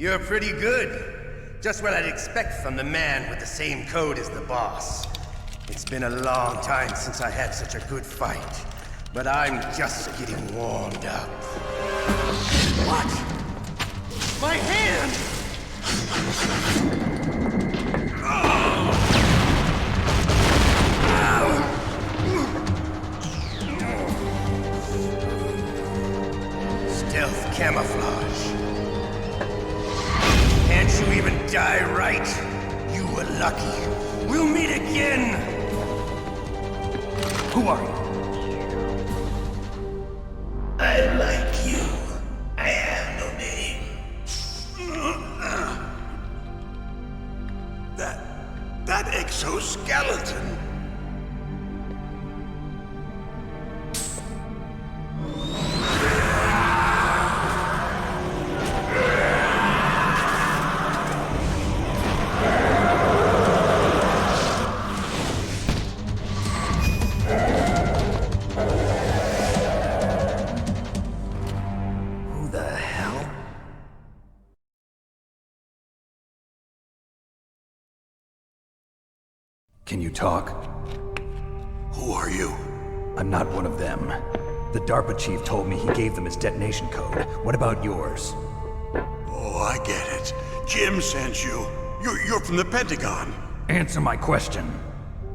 You're pretty good. Just what I'd expect from the man with the same code as the boss. It's been a long time since I had such a good fight, but I'm just getting warmed up. What? My hand! Stealth camouflage. Can't you even die right? You were lucky. We'll meet again! Who are you? I like you. I have no name. That exoskeleton. Can you talk? Who are you? I'm not one of them. The DARPA chief told me he gave them his detonation code. What about yours? Oh, I get it. Jim sent you. You're from the Pentagon. Answer my question.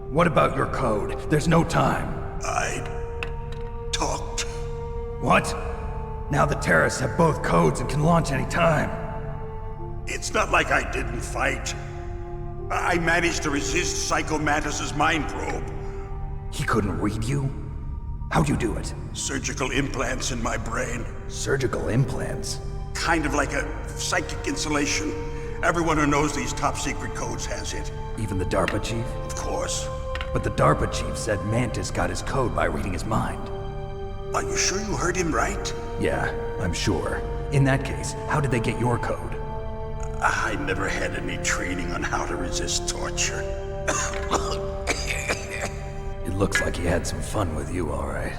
What about your code? There's no time. I talked. What? Now the terrorists have both codes and can launch any time. It's not like I didn't fight. I managed to resist Psycho Mantis's mind probe. He couldn't read you? How'd you do it? Surgical implants in my brain. Surgical implants? Kind of like a psychic insulation. Everyone who knows these top secret codes has it. Even the DARPA chief? Of course. But the DARPA chief said Mantis got his code by reading his mind. Are you sure you heard him right? Yeah, I'm sure. In that case, how did they get your code? I never had any training on how to resist torture. It looks like he had some fun with you, all right.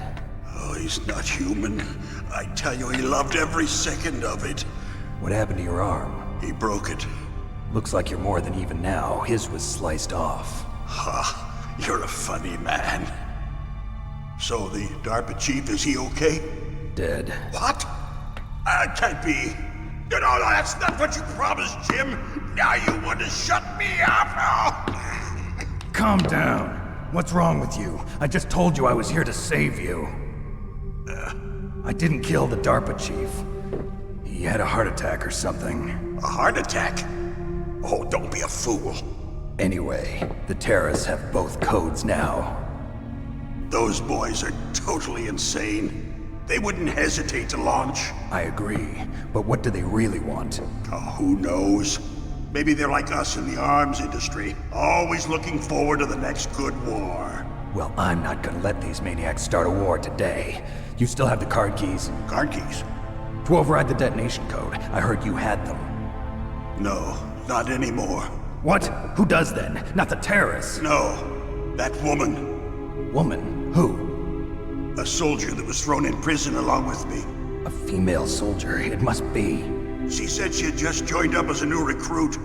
Oh, he's not human. I tell you, he loved every second of it. What happened to your arm? He broke it. Looks like you're more than even now. His was sliced off. Ha, you're a funny man. So the DARPA chief, is he okay? Dead. What? Can't be. No, that's not what you promised, Jim. Now you want to shut me up? Calm down. What's wrong with you? I just told you I was here to save you. I didn't kill the DARPA chief. He had a heart attack or something. A heart attack? Oh, don't be a fool. Anyway, the terrorists have both codes now. Those boys are totally insane. They wouldn't hesitate to launch. I agree, but what do they really want? Oh, who knows? Maybe they're like us in the arms industry, always looking forward to the next good war. Well, I'm not gonna let these maniacs start a war today. You still have the card keys? Card keys? To override the detonation code. I heard you had them. No, not anymore. What? Who does then? Not the terrorists? No, that woman. Woman? Who? A soldier that was thrown in prison along with me. A female soldier, it must be. She said she had just joined up as a new recruit.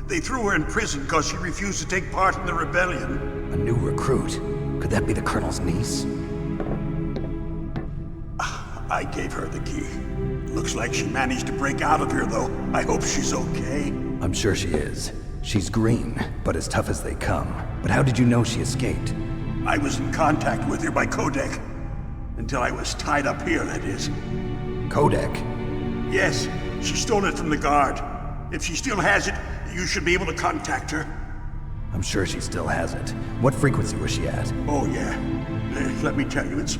They threw her in prison because she refused to take part in the rebellion. A new recruit? Could that be the Colonel's niece? I gave her the key. Looks like she managed to break out of here, though. I hope she's okay. I'm sure she is. She's green, but as tough as they come. But how did you know she escaped? I was in contact with her by codec. Until I was tied up here, that is. Codec? Yes, she stole it from the guard. If she still has it, you should be able to contact her. I'm sure she still has it. What frequency was she at? Oh, yeah. Let me tell you, it's...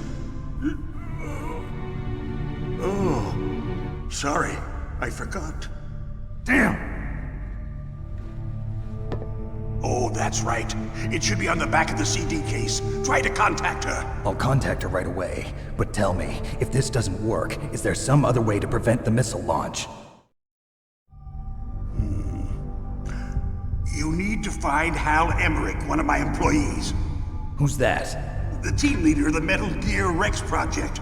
Oh, sorry. I forgot. Damn! Oh, that's right. It should be on the back of the CD case. Try to contact her. I'll contact her right away. But tell me, if this doesn't work, is there some other way to prevent the missile launch? You need to find Hal Emmerich, one of my employees. Who's that? The team leader of the Metal Gear Rex project.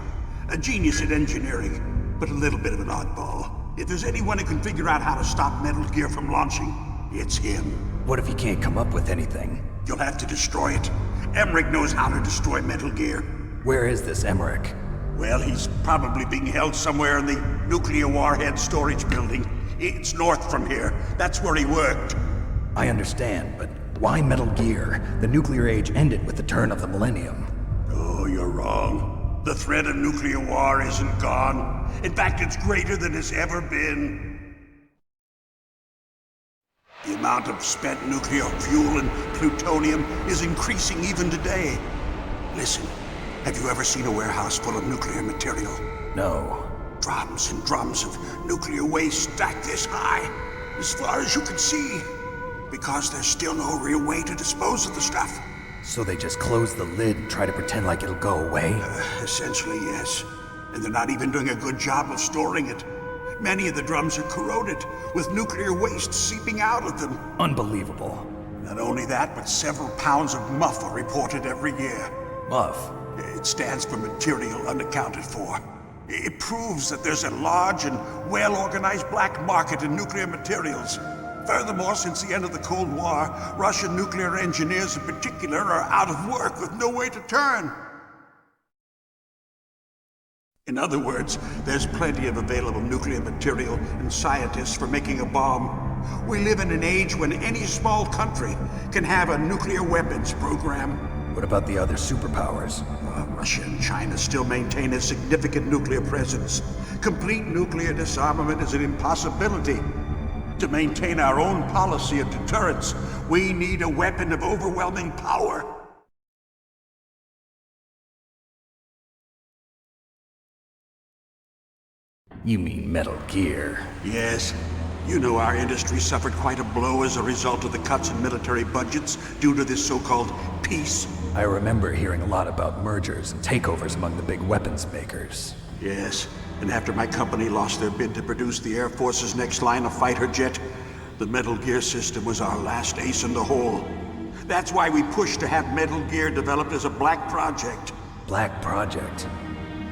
A genius at engineering, but a little bit of an oddball. If there's anyone who can figure out how to stop Metal Gear from launching, it's him. What if he can't come up with anything? You'll have to destroy it. Emmerich knows how to destroy Metal Gear. Where is this Emmerich? Well, he's probably being held somewhere in the nuclear warhead storage building. It's north from here. That's where he worked. I understand, but why Metal Gear? The nuclear age ended with the turn of the millennium. Oh, you're wrong. The threat of nuclear war isn't gone. In fact, it's greater than it's ever been. The amount of spent nuclear fuel and plutonium is increasing even today. Listen, have you ever seen a warehouse full of nuclear material? No. Drums and drums of nuclear waste stacked this high, as far as you can see, because there's still no real way to dispose of the stuff. So they just close the lid and try to pretend like it'll go away? Essentially, yes. And they're not even doing a good job of storing it. Many of the drums are corroded, with nuclear waste seeping out of them. Unbelievable. Not only that, but several pounds of MUF are reported every year. MUF? It stands for material unaccounted for. It proves that there's a large and well-organized black market in nuclear materials. Furthermore, since the end of the Cold War, Russian nuclear engineers in particular are out of work with no way to turn. In other words, there's plenty of available nuclear material and scientists for making a bomb. We live in an age when any small country can have a nuclear weapons program. What about the other superpowers? Russia and China still maintain a significant nuclear presence. Complete nuclear disarmament is an impossibility. To maintain our own policy of deterrence, we need a weapon of overwhelming power. You mean Metal Gear? Yes. You know our industry suffered quite a blow as a result of the cuts in military budgets due to this so-called peace. I remember hearing a lot about mergers and takeovers among the big weapons makers. Yes, and after my company lost their bid to produce the Air Force's next line of fighter jet, the Metal Gear system was our last ace in the hole. That's why we pushed to have Metal Gear developed as a black project. Black Project?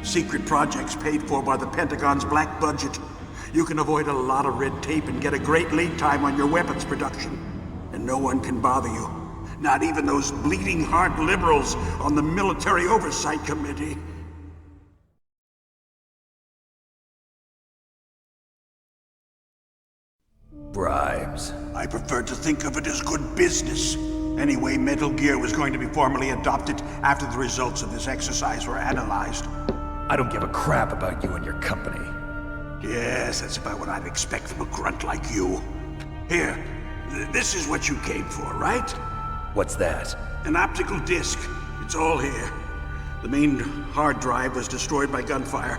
Secret projects paid for by the Pentagon's black budget. You can avoid a lot of red tape and get a great lead time on your weapons production. And no one can bother you. Not even those bleeding heart liberals on the Military Oversight Committee. Bribes. I prefer to think of it as good business. Anyway, Metal Gear was going to be formally adopted after the results of this exercise were analyzed. I don't give a crap about you and your company. Yes, that's about what I'd expect from a grunt like you. Here, this is what you came for, right? What's that? An optical disc. It's all here. The main hard drive was destroyed by gunfire.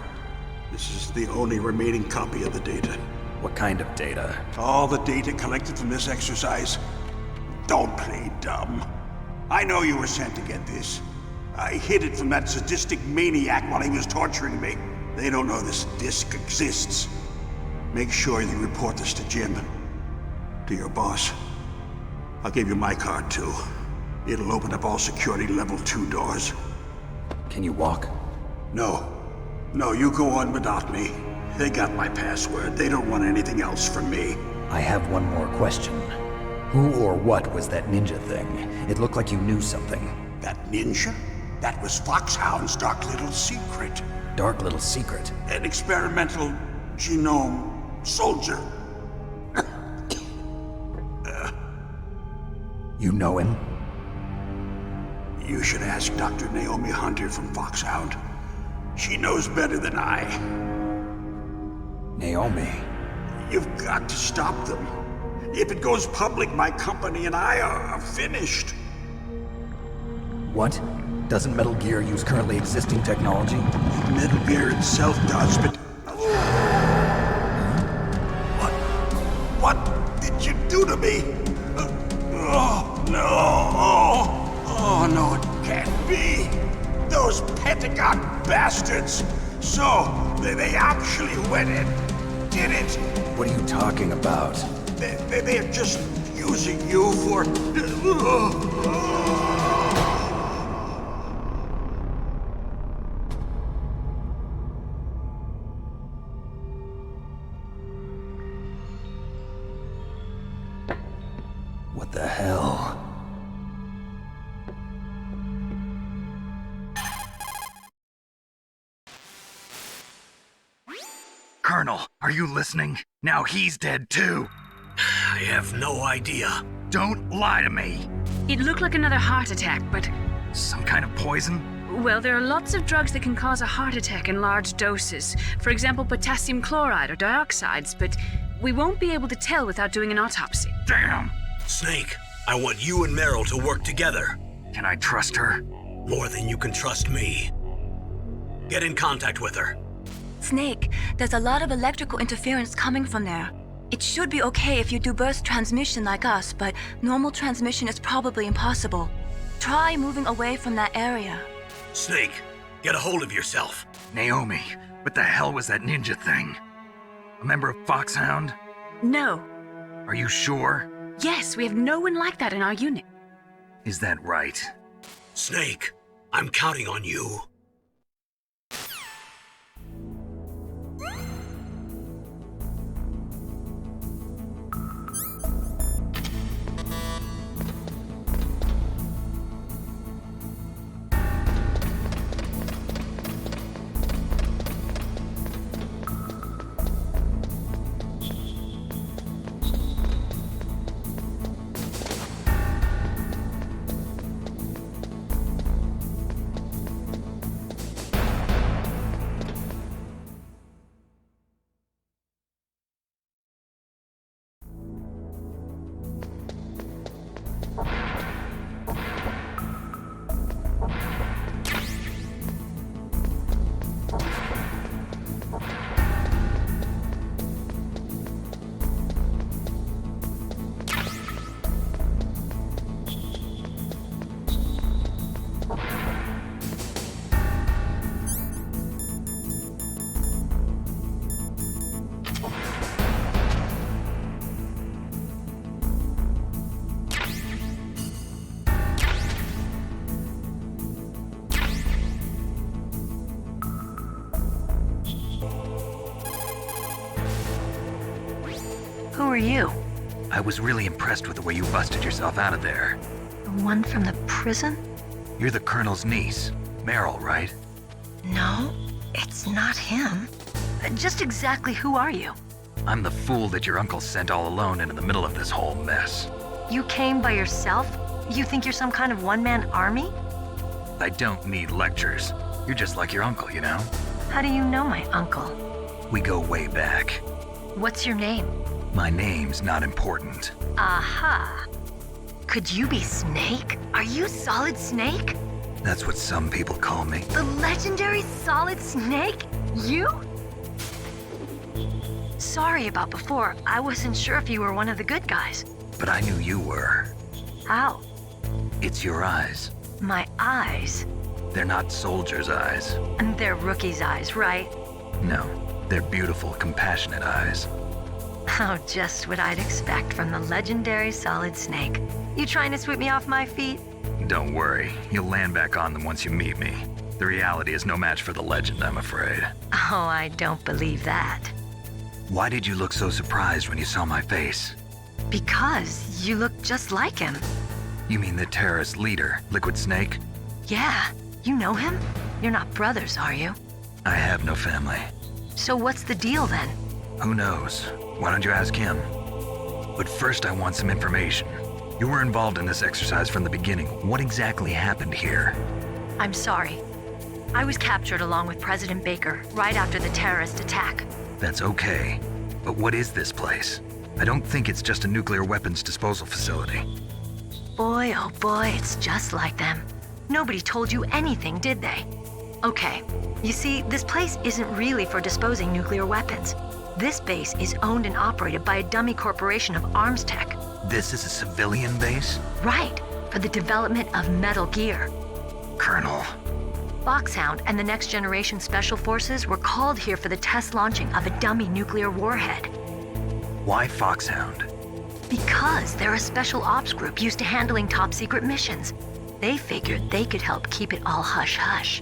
This is the only remaining copy of the data. What kind of data? All the data collected from this exercise. Don't play dumb. I know you were sent to get this. I hid it from that sadistic maniac while he was torturing me. They don't know this disc exists. Make sure you report this to Jim. To your boss. I'll give you my card, too. It'll open up all security level 2 doors. Can you walk? No. No, you go on without me. They got my password. They don't want anything else from me. I have one more question. Who or what was that ninja thing? It looked like you knew something. That ninja? That was FOXHOUND's dark little secret. Dark little secret? An experimental genome soldier. You know him? You should ask Dr. Naomi Hunter from FOXHOUND. She knows better than I. Naomi? You've got to stop them. If it goes public, my company and I are finished. What? Doesn't Metal Gear use currently existing technology? Metal Gear itself does, but... What did you do to me? Oh, no. Oh, no, it can't be. Those Pentagon bastards. So, they actually went and did it. What are you talking about? They're just using you for... the hell? Colonel, are you listening? Now he's dead too. I have no idea. Don't lie to me. It looked like another heart attack, but... Some kind of poison? Well, there are lots of drugs that can cause a heart attack in large doses. For example, potassium chloride or dioxides, but we won't be able to tell without doing an autopsy. Damn! Snake, I want you and Meryl to work together. Can I trust her? More than you can trust me. Get in contact with her. Snake, there's a lot of electrical interference coming from there. It should be okay if you do burst transmission like us, but normal transmission is probably impossible. Try moving away from that area. Snake, get a hold of yourself. Naomi, what the hell was that ninja thing? A member of FOXHOUND? No. Are you sure? Yes, we have no one like that in our unit. Is that right? Snake, I'm counting on you. Who are you? I was really impressed with the way you busted yourself out of there. The one from the prison? You're the Colonel's niece, Meryl, right? No, it's not him. Just exactly who are you? I'm the fool that your uncle sent all alone into the middle of this whole mess. You came by yourself? You think you're some kind of one-man army? I don't need lectures. You're just like your uncle, you know? How do you know my uncle? We go way back. What's your name? My name's not important. Aha. Could you be Snake? Are you Solid Snake? That's what some people call me. The legendary Solid Snake? You? Sorry about before. I wasn't sure if you were one of the good guys. But I knew you were. How? It's your eyes. My eyes? They're not soldiers' eyes. And they're rookies' eyes, right? No, they're beautiful, compassionate eyes. Oh, just what I'd expect from the legendary Solid Snake. You trying to sweep me off my feet? Don't worry, you'll land back on them once you meet me. The reality is no match for the legend, I'm afraid. Oh, I don't believe that. Why did you look so surprised when you saw my face? Because you look just like him. You mean the terrorist leader, Liquid Snake? Yeah, you know him? You're not brothers, are you? I have no family. So what's the deal then? Who knows? Why don't you ask him? But first I want some information. You were involved in this exercise from the beginning. What exactly happened here? I'm sorry. I was captured along with President Baker right after the terrorist attack. That's okay. But what is this place? I don't think it's just a nuclear weapons disposal facility. Boy, oh boy, it's just like them. Nobody told you anything, did they? Okay, you see, this place isn't really for disposing nuclear weapons. This base is owned and operated by a dummy corporation of arms tech. This is a civilian base? Right, for the development of Metal Gear. Colonel. FOXHOUND and the Next Generation Special Forces were called here for the test launching of a dummy nuclear warhead. Why FOXHOUND? Because they're a special ops group used to handling top secret missions. They figured they could help keep it all hush-hush.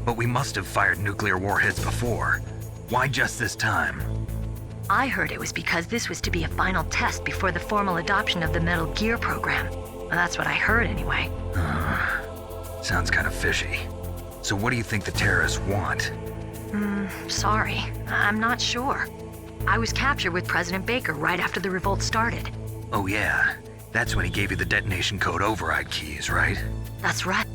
But we must have fired nuclear warheads before. Why just this time? I heard it was because this was to be a final test before the formal adoption of the Metal Gear program. Well, that's what I heard anyway. Sounds kind of fishy. So what do you think the terrorists want? Sorry, I'm not sure. I was captured with President Baker right after the revolt started. Oh yeah, that's when he gave you the detonation code override keys, right? That's right.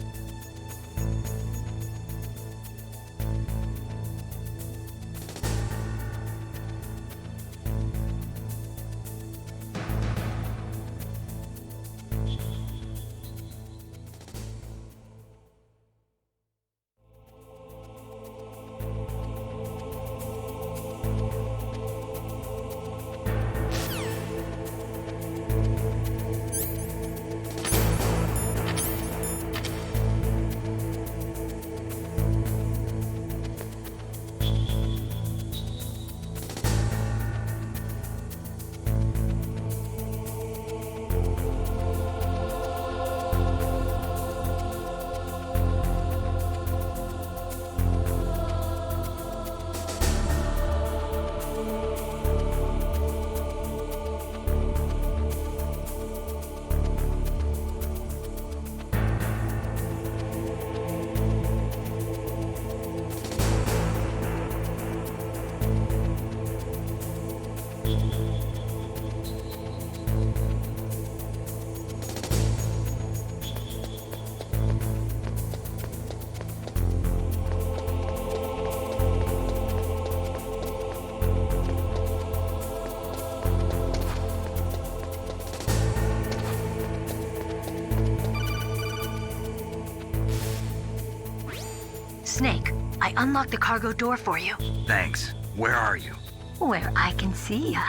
Snake, I unlocked the cargo door for you. Thanks. Where are you? Where I can see ya.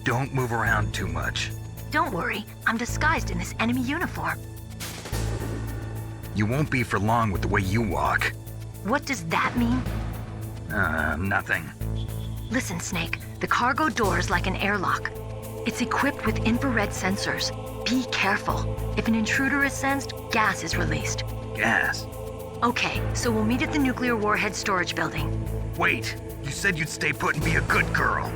Don't move around too much. Don't worry, I'm disguised in this enemy uniform. You won't be for long with the way you walk. What does that mean? Nothing. Listen, Snake, the cargo door is like an airlock. It's equipped with infrared sensors. Be careful. If an intruder is sensed, gas is released. Gas? Okay, so we'll meet at the nuclear warhead storage building. Wait, you said you'd stay put and be a good girl.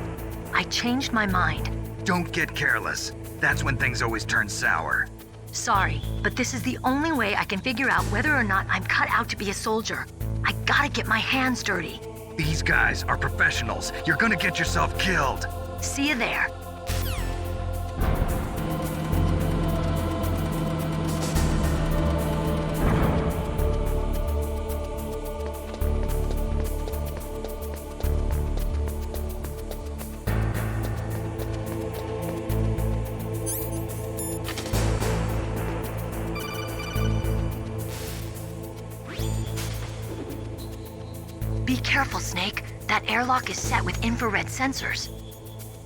I changed my mind. Don't get careless. That's when things always turn sour. Sorry, but this is the only way I can figure out whether or not I'm cut out to be a soldier. I gotta get my hands dirty. These guys are professionals. You're gonna get yourself killed. See you there. Be careful, Snake. That airlock is set with infrared sensors.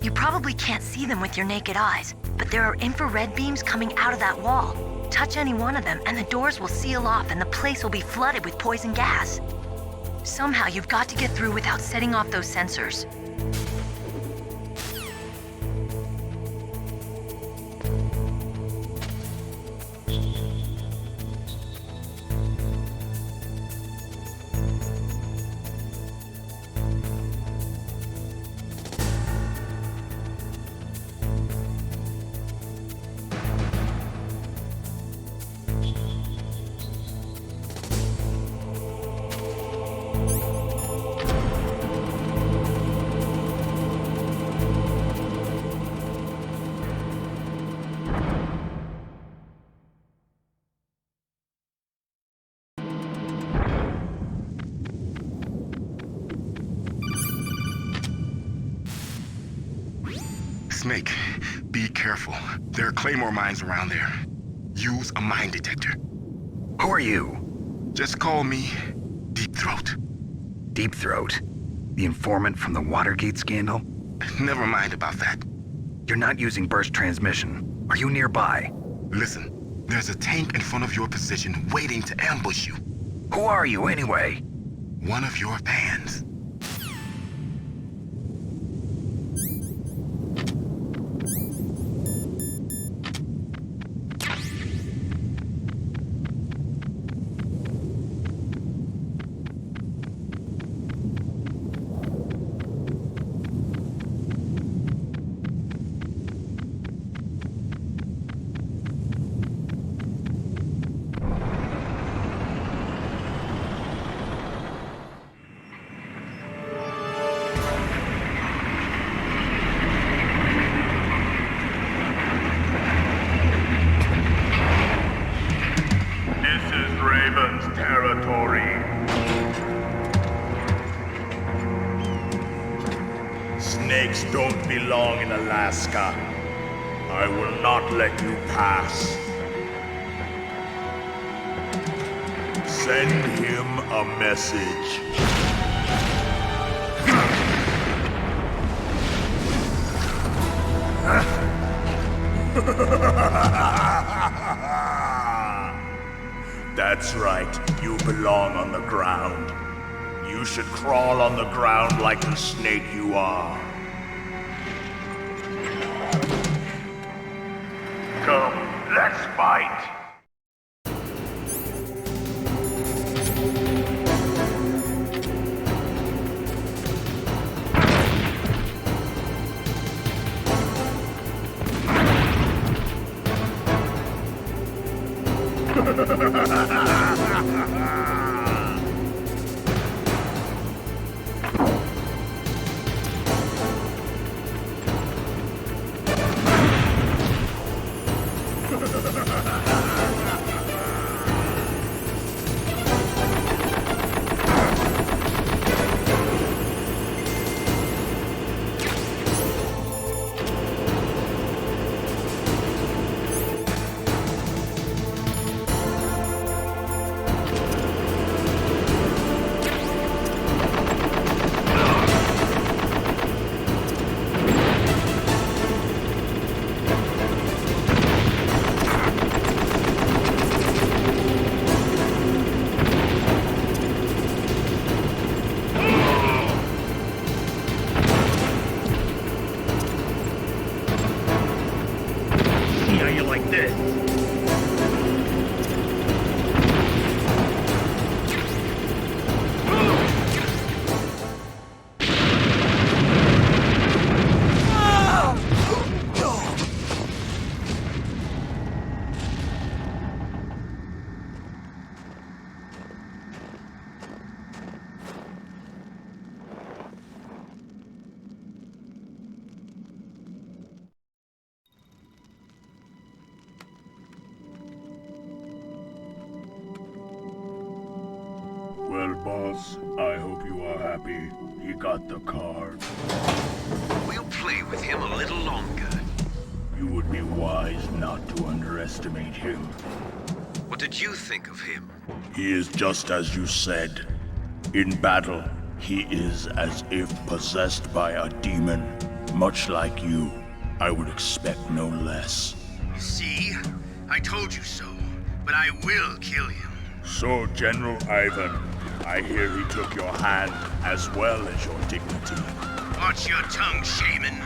You probably can't see them with your naked eyes, but there are infrared beams coming out of that wall. Touch any one of them and the doors will seal off and the place will be flooded with poison gas. Somehow you've got to get through without setting off those sensors. Snake, be careful. There are Claymore mines around there. Use a mine detector. Who are you? Just call me Deepthroat. Deepthroat? The informant from the Watergate scandal? Never mind about that. You're not using burst transmission. Are you nearby? Listen, there's a tank in front of your position waiting to ambush you. Who are you anyway? One of your fans. snakes don't belong in Alaska. I will not let you pass. Send him a message. That's right, you belong on the ground. You should crawl on the ground like the snake you are. Come, let's fight! Well, boss, I hope you are happy. He got the card. We'll play with him a little longer. You would be wise not to underestimate him. What did you think of him? He is just as you said. In battle, he is as if possessed by a demon. Much like you, I would expect no less. See? I told you so, but I will kill him. So, General Ivan, I hear he took your hand as well as your dignity. Watch your tongue, shaman.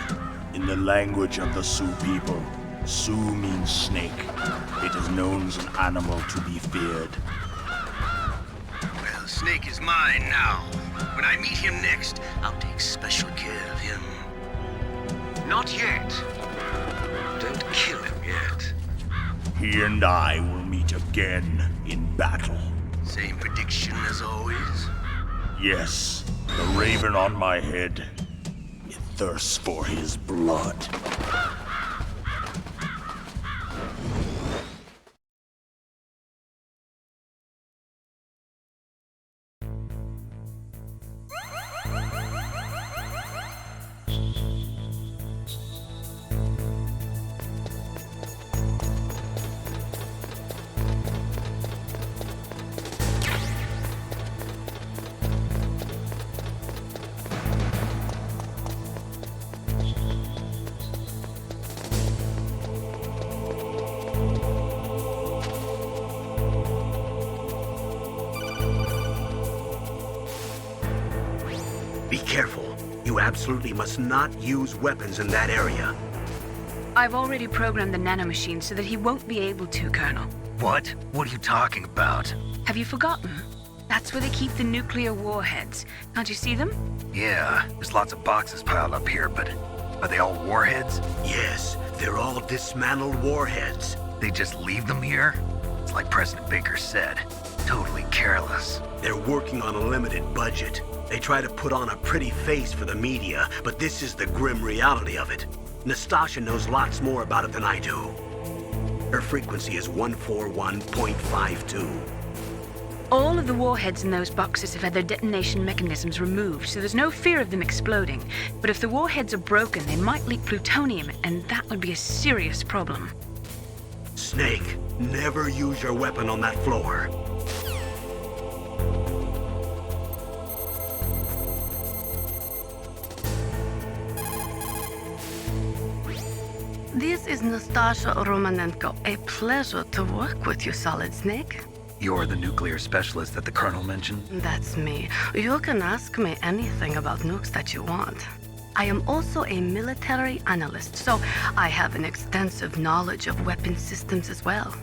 In the language of the Sioux people, Sioux means snake. It is known as an animal to be feared. Well, Snake is mine now. When I meet him next, I'll take special care of him. Not yet. Don't kill him yet. He and I will meet again in battle. Same prediction as always? Yes, the raven on my head. It thirsts for his blood. Be careful. You absolutely must not use weapons in that area. I've already programmed the nanomachine so that he won't be able to, Colonel. What? What are you talking about? Have you forgotten? That's where they keep the nuclear warheads. Can't you see them? Yeah, there's lots of boxes piled up here, but are they all warheads? Yes, they're all dismantled warheads. They just leave them here? It's like President Baker said. Totally careless. They're working on a limited budget. They try to put on a pretty face for the media, but this is the grim reality of it. Nastasha knows lots more about it than I do. Her frequency is 141.52. All of the warheads in those boxes have had their detonation mechanisms removed, so there's no fear of them exploding. But if the warheads are broken, they might leak plutonium, and that would be a serious problem. Snake, never use your weapon on that floor. This is Nastasha Romanenko. A pleasure to work with you, Solid Snake. You're the nuclear specialist that the Colonel mentioned? That's me. You can ask me anything about nukes that you want. I am also a military analyst, so I have an extensive knowledge of weapon systems as well.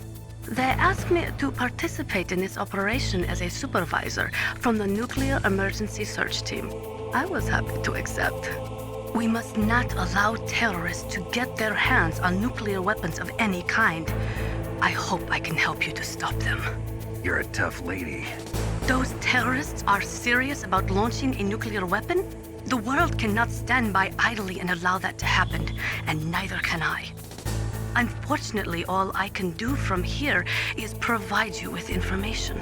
They asked me to participate in this operation as a supervisor from the Nuclear Emergency Search Team. I was happy to accept. We must not allow terrorists to get their hands on nuclear weapons of any kind. I hope I can help you to stop them. You're a tough lady. Those terrorists are serious about launching a nuclear weapon? The world cannot stand by idly and allow that to happen, and neither can I. Unfortunately, all I can do from here is provide you with information.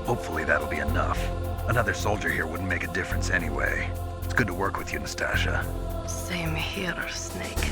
Hopefully that'll be enough. Another soldier here wouldn't make a difference anyway. It's good to work with you, Nastasha. Same here, Snake.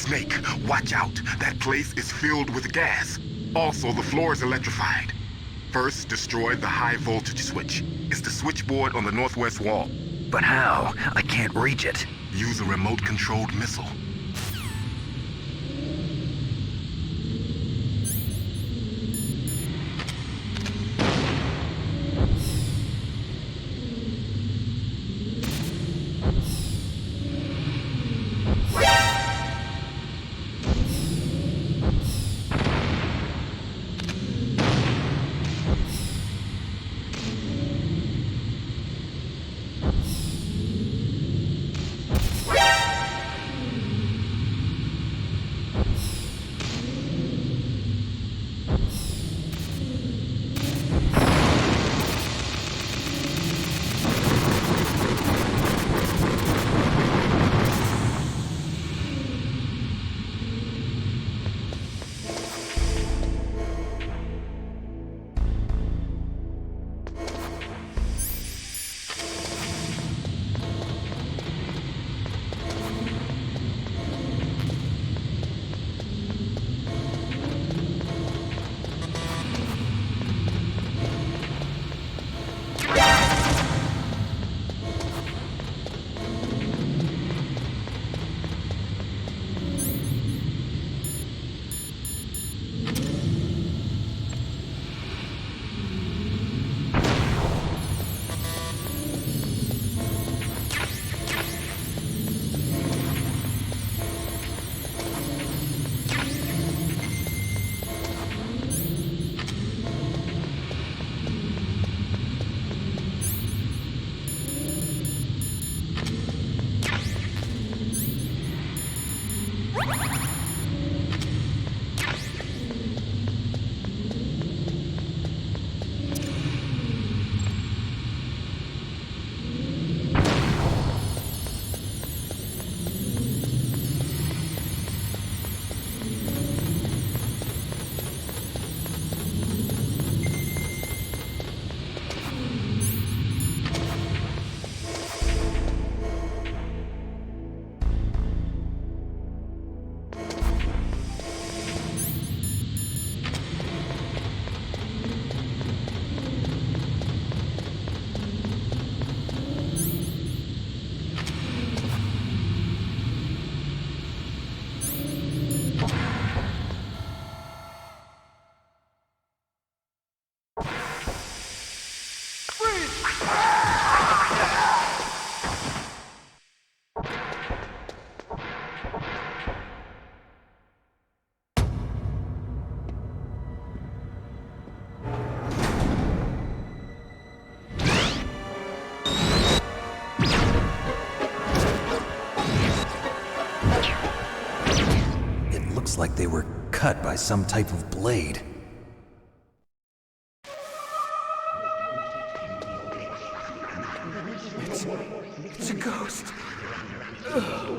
Snake, watch out. That place is filled with gas. Also, the floor is electrified. First, destroy the high voltage switch. It's the switchboard on the northwest wall. But how? I can't reach it. Use a remote-controlled missile. Like they were cut by some type of blade. It's a ghost. Ugh.